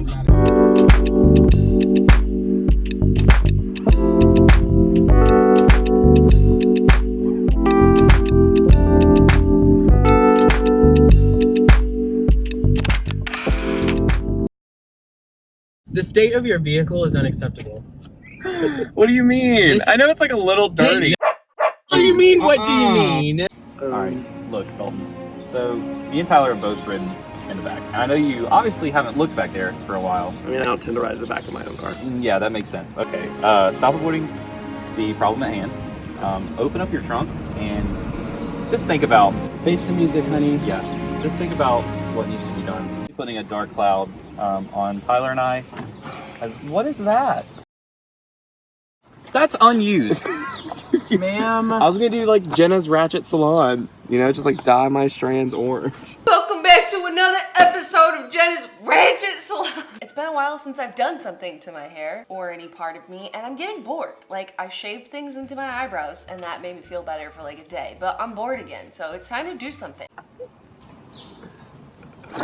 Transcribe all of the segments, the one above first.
home. The state of your vehicle is unacceptable. What do you mean? I know it's like a little dirty. What do you mean? What do you mean? Alright, look, Dalton. So, me and Tyler have both ridden in the back. And I know you obviously haven't looked back there for a while. I mean, I don't tend to ride in the back of my own car. Yeah, that makes sense. Okay, stop avoiding the problem at hand. Open up your trunk and just think about... Face the music, honey. Yeah, just think about what needs to be done. Putting a dark cloud on Tyler and I. What is that? That's unused. Ma'am. I was gonna do like Jenna's Ratchet Salon, you know, just like dye my strands orange. Welcome back to another episode of Jenna's Ratchet Salon. It's been a while since I've done something to my hair or any part of me, and I'm getting bored. Like, I shaved things into my eyebrows, and that made me feel better for like a day, but I'm bored again, so it's time to do something.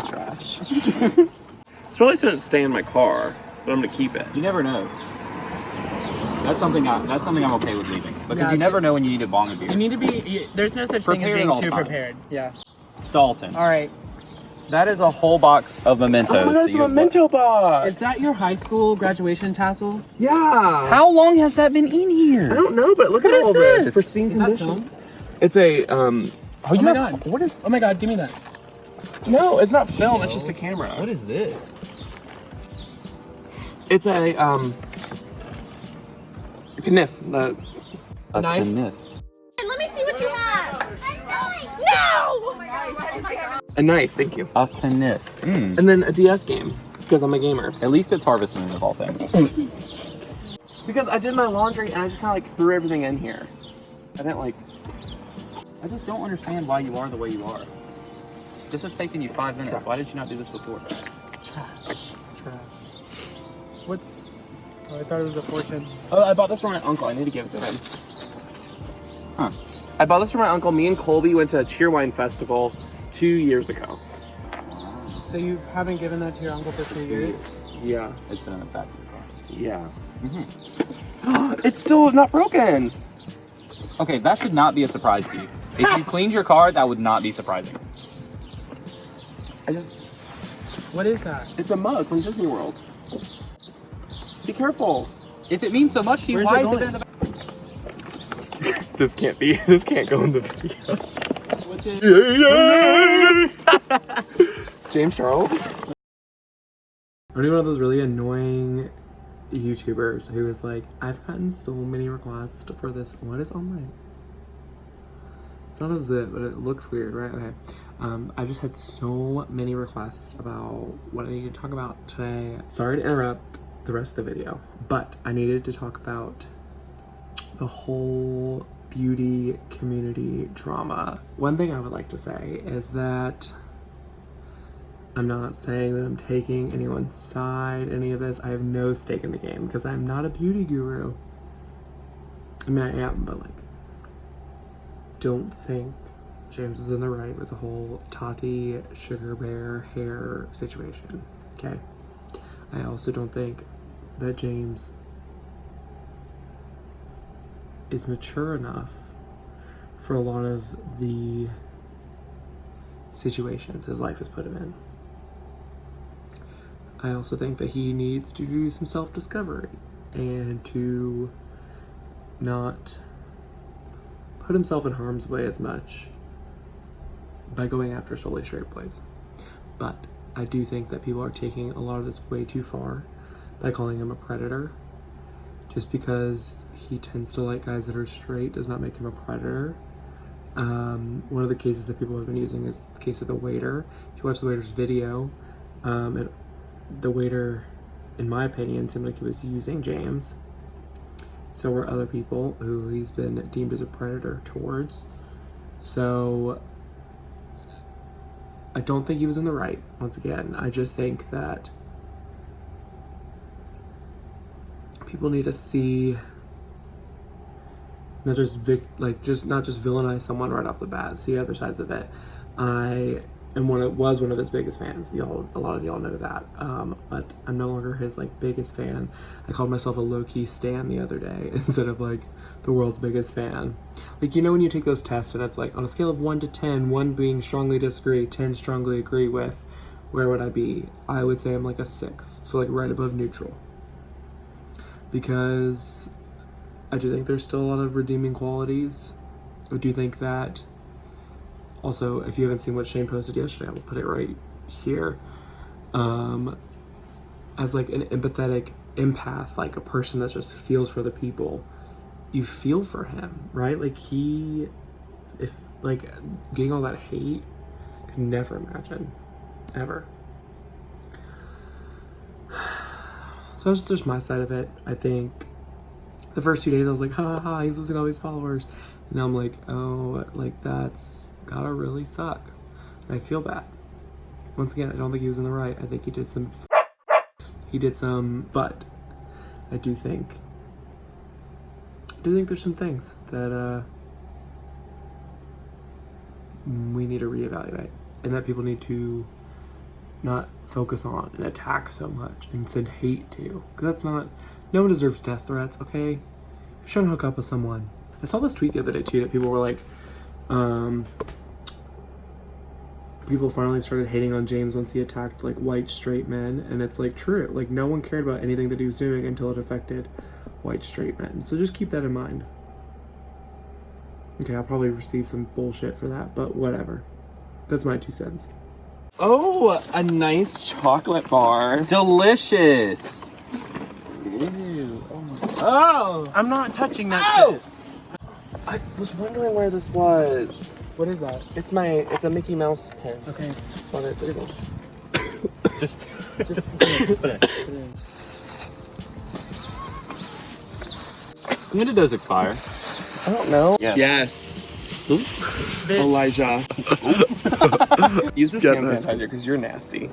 Trash. It's probably shouldn't stay in my car, but I'm gonna keep it. You never know. That's something I'm okay with leaving. Because Yeah, you never know when you need to bong a beer. You need to be. There's no such thing as Prepared at being all too times. prepared. Yeah. Dalton. All right. That is a whole box of mementos. Oh my god, it's a memento box! Is that your high school graduation tassel? Yeah! How long has that been in here? I don't know, but look at What is all this? this. Pristine Is that condition. film? It's a, Oh my god. What is... Oh my god, give me that. No, it's not film, it's just a camera. What is this? It's a, kniff. A Knife? kniff. Let me see what you have. No! A knife, thank you. A kniff. And then a DS game, because I'm a gamer. At least it's Harvest Moon of all things. Because I did my laundry and I just kind of like threw everything in here. I didn't like... I just don't understand why you are the way you are. This has taken you 5 minutes. Why did you not do this before? Trash. What? Oh, I thought it was a fortune. Oh, I bought this for my uncle. I need to give it to him. Huh. I bought this for my uncle. Me and Colby went to a Cheerwine Festival 2 years ago. So you haven't given that to your uncle for 2 years? Yeah. It's been in the back of the car. Yeah. Mm-hmm. It's still not broken. Okay, that should not be a surprise to you. If you cleaned your car, that would not be surprising. What is that? It's a mug from Disney World. Be careful. If it means so much to you, Where's why it is it going? in the back? This can't go in the video. What's it? James Charles. I'm one of those really annoying YouTubers who is like, I've gotten so many requests for this. What is on my... It's not a zip, but it looks weird, right? Okay. I've just had so many requests about what I need to talk about today. Sorry to interrupt the rest of the video, but I needed to talk about the whole beauty community drama. One thing I would like to say is that I'm not saying that I'm taking anyone's side, any of this. I have no stake in the game because I'm not a beauty guru. I mean, I am, but like, don't think James is in the right with the whole Tati sugar bear hair situation, okay? I also don't think that James is mature enough for a lot of the situations his life has put him in. I also think that he needs to do some self-discovery and to not put himself in harm's way as much by going after solely straight boys. But I do think that people are taking a lot of this way too far by calling him a predator. Just because he tends to like guys that are straight does not make him a predator. One of the cases that people have been using is the case of the waiter. If you watch the waiter's video, the waiter, in my opinion, seemed like he was using James. So were other people who he's been deemed as a predator towards. So I don't think he was in the right, once again. I just think that people need to see, not just not just villainize someone right off the bat, see other sides of it. I and was one of his biggest fans. A lot of y'all know that. But I'm no longer his like biggest fan. I called myself a low-key stan the other day instead of like the world's biggest fan. Like, you know when you take those tests and it's like on a scale of 1 to 10, 1 being strongly disagree, 10 strongly agree with, where would I be? I would say I'm like a 6, so like right above neutral. Because I do think there's still a lot of redeeming qualities. I do think that. Also, if you haven't seen what Shane posted yesterday, I will put it right here. As like an empathetic empath, like a person that just feels for the people, you feel for him, right? Like if like getting all that hate, could never imagine, ever. So that's just my side of it. I think the first 2 days I was like, ha ha ha, he's losing all these followers. And now I'm like, oh, like that's gotta really suck. And I feel bad. Once again, I don't think he was in the right. I think he did some, but I do think there's some things that we need to reevaluate, and that people need to not focus on and attack so much and send hate to. Because that's not, no one deserves death threats, okay? You shouldn't hook up with someone. I saw this tweet the other day too that people were like, people finally started hating on James once he attacked like white straight men, and it's like true. Like no one cared about anything that he was doing until it affected white straight men. So just keep that in mind. Okay, I'll probably receive some bullshit for that, but whatever. That's my 2 cents. Oh, a nice chocolate bar. Delicious. Ew. Oh my. Oh! I'm not touching that shit. I was wondering where this was. What is that? It's a Mickey Mouse pen. Okay. On it. Just Put it in. when did those expire? I don't know. Yeah. Yes. Elijah. Use this hand sanitizer because you're nasty.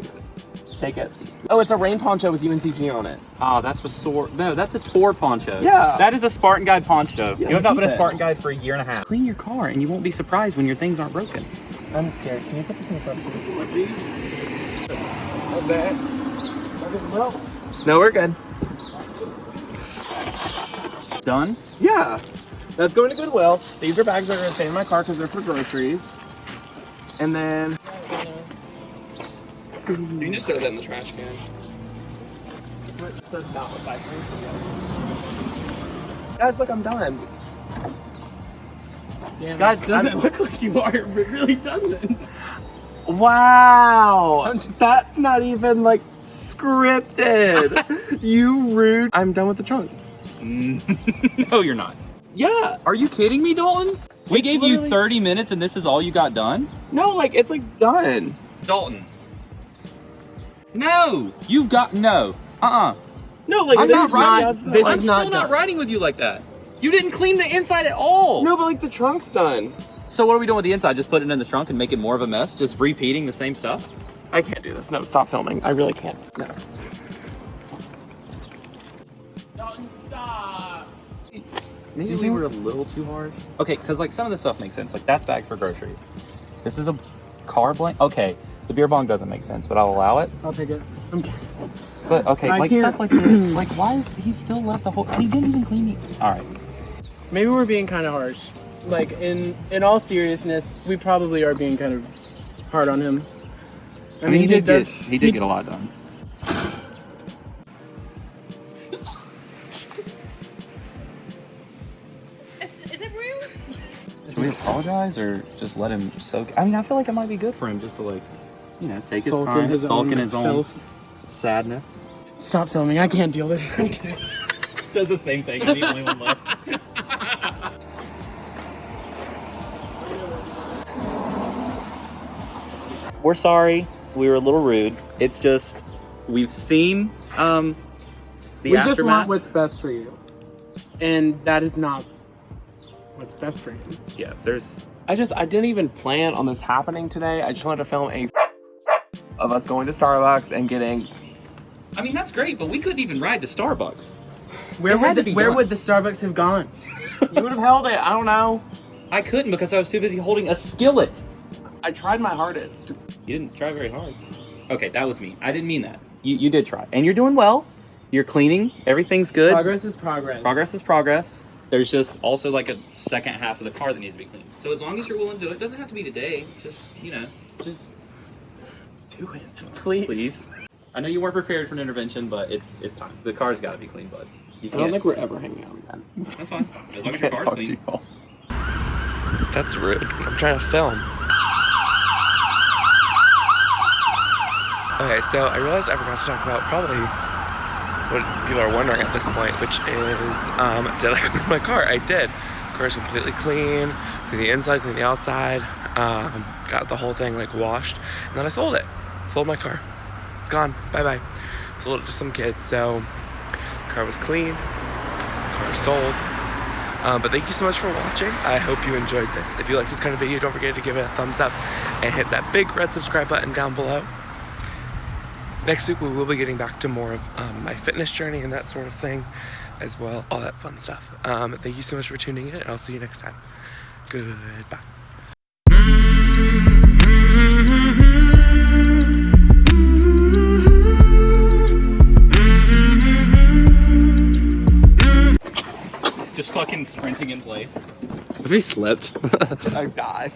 Take it. Oh, it's a rain poncho with UNCG on it. Oh, that's a sword. No, that's a tour poncho. Yeah. That is a Spartan Guide poncho. Yeah, you have not been a keep it. Spartan Guide for a year and a half. Clean your car and you won't be surprised when your things aren't broken. I'm scared. Can you put this in the front seat? Not bad. No, we're good. Done? Yeah. That's going to Goodwill. These are bags that are going to stay in my car because they're for groceries. And then you can just throw that in the trash can. It says not recycling. Guys, look, I'm done. Damn, Guys, it doesn't I'm- look like you are. It really doesn't. Wow. That's not even like scripted. You rude. I'm done with the trunk. No, you're not. Yeah. Are you kidding me, Dalton? We It's gave you literally- 30 minutes and this is all you got done? No, like it's like done. Dalton. No, you've got no. No, like I'm this not is riding. not. this I'm is still not not done. riding with you like that. You didn't clean the inside at all. No, but like the trunk's done. So what are we doing with the inside? Just put it in the trunk and make it more of a mess? Just repeating the same stuff? I can't do this. No, stop filming. I really can't. No. Dalton, stop. Maybe we were a little too hard. Okay, because like some of this stuff makes sense. Like that's bags for groceries. This is a car blank. Okay, the beer bong doesn't make sense, but I'll allow it. I'll take it. But okay, I like can't- stuff like this. Like why is he still left the whole? And he didn't even clean it. All right. Maybe we're being kind of harsh. Like in all seriousness, we probably are being kind of hard on him. I mean, he did get a lot done. Is it real? Should we apologize or just let him soak? I mean, I feel like it might be good for him just to like, you know, take his time, sulk in his own filth. sadness. Stop filming. I can't deal with it. Does the same thing. I'm the only one left. We're sorry. We were a little rude. It's just we've seen the We just aftermath. want what's best for you, and that is not what's best for him. Yeah, there's. I didn't even plan on this happening today. I just wanted to film a of us going to Starbucks and getting. I mean, that's great, but we couldn't even ride to Starbucks. Where It had to would be where done. would the Starbucks have gone? You would have held it. I don't know. I couldn't because I was too busy holding a skillet. I tried my hardest. You didn't try very hard. Okay, that was me. I didn't mean that. You did try. And you're doing well. You're cleaning. Everything's good. Progress is progress. Progress is progress. There's just also like a second half of the car that needs to be cleaned. So as long as you're willing to do it, doesn't have to be today. Just, you know. Just do it, please. Please. I know you weren't prepared for an intervention, but it's time. The car's got to be clean, bud. You I don't think we're ever hanging out again. That's fine. As long as your car's clean. That's rude. I'm trying to film. Okay, so I realized I forgot to talk about probably what people are wondering at this point, which is, did I clean my car? I did. The car's completely clean. Clean the inside, clean the outside. Got the whole thing like washed, and then I sold it. Sold my car. It's gone. Bye-bye. Sold it to some kid. So, car was clean. Car sold. But thank you so much for watching. I hope you enjoyed this. If you like this kind of video, don't forget to give it a thumbs up and hit that big red subscribe button down below. Next week, we will be getting back to more of my fitness journey and that sort of thing as well. All that fun stuff. Thank you so much for tuning in, and I'll see you next time. Goodbye. Just fucking sprinting in place. Have you slipped? Oh, God.